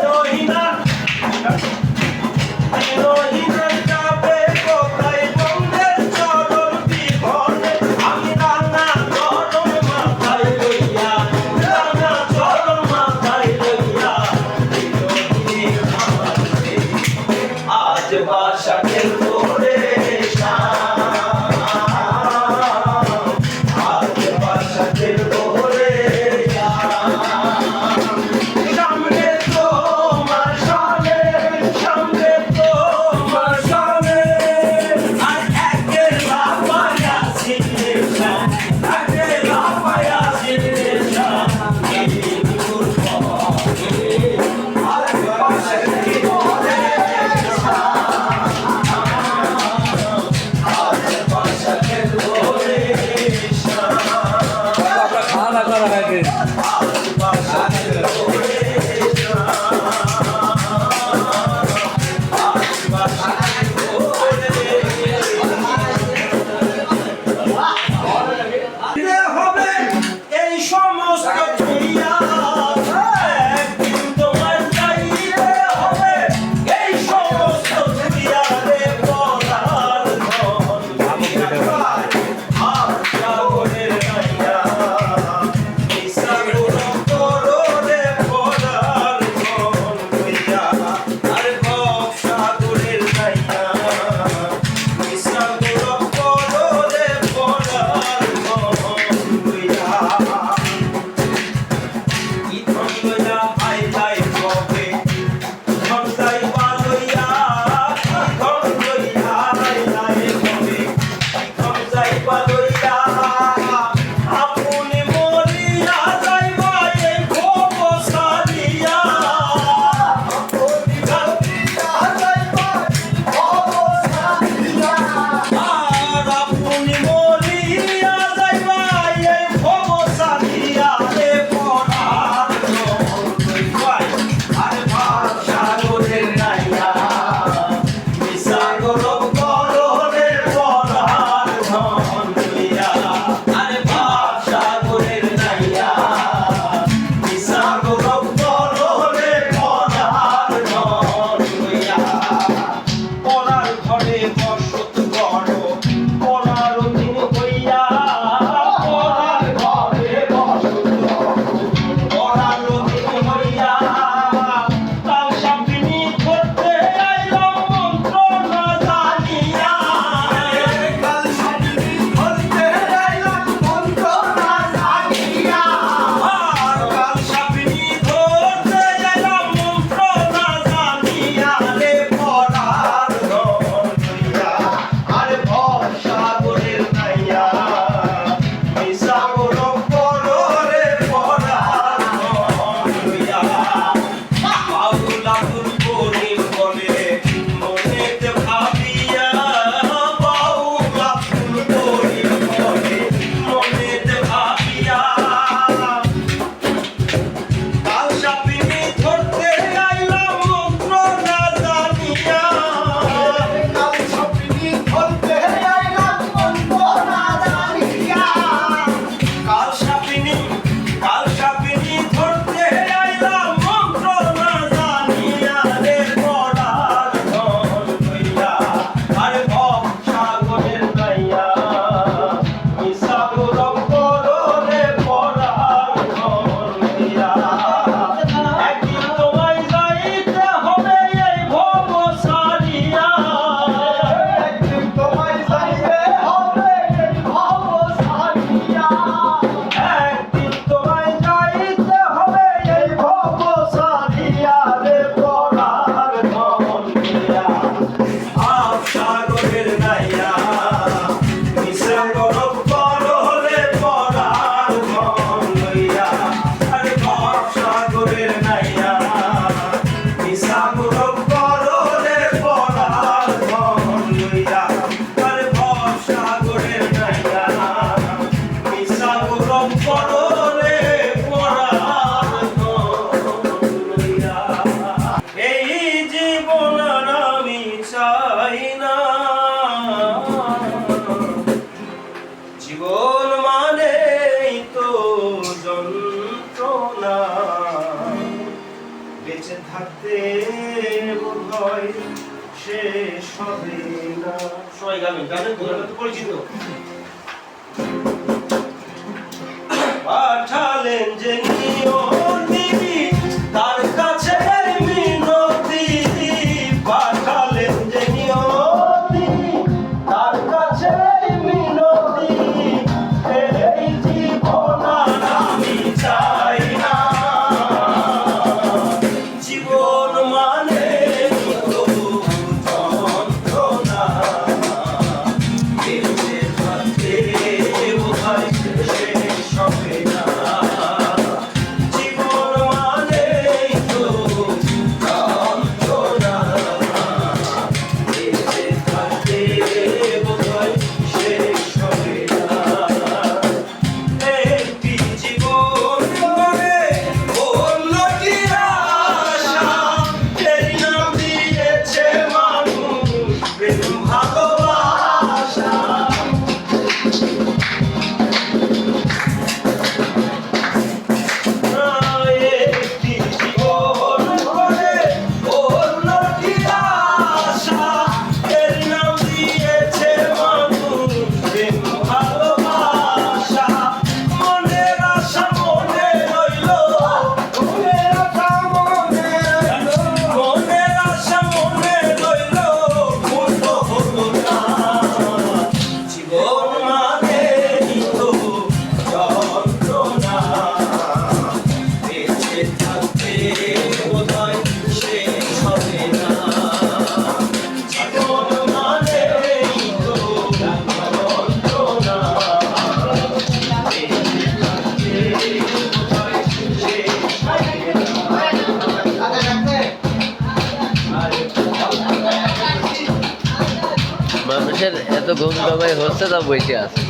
Heroína, জীবন মানেই তো যন্ত্রণা, বেঁচে থাকতে বোধহয় শেষ হবে না। সবাই গাবেন, গানের গানটা তো পরিচিত। পাঠালেন যে নিয়তি তার কাছে মিনতি, পাঠালেন যে নিয়তি তার কাছে মিনতি, এই জীবন আর আমি চাই না। জীবন মানে তো যন্ত্রণা, বেঁচে থাকতে বোধহয় শেষ হবে না। জীবন মানে তো যন্ত্রণা, বেঁচে থাকতে বোধহয় শেষ হবে না। একটি জীবন করে বলল কি আশা, এই নাম দিয়েছে মানুষ প্রেম ভালোবাসা। একটি জীবন করে বলল কি আশা, এর নাম দিয়েছে মানুষ প্রেম ভালোবাসা। মনের আশা মনে রইল, মনের আশা মনে রইল, মনের আশা মনে রইল, পূর্ণ হলো না। জীবন মানে তো যন্ত্রণা, বেঁচে থাকতে বোধহয় শেষ হবে না। জীবন মানে তো যন্ত্রণা, বেঁচে থাকতে বোধহয় শেষ হবে না। মানুষের এত ঘুম ঘুমাই হচ্ছে তা বসে আছে।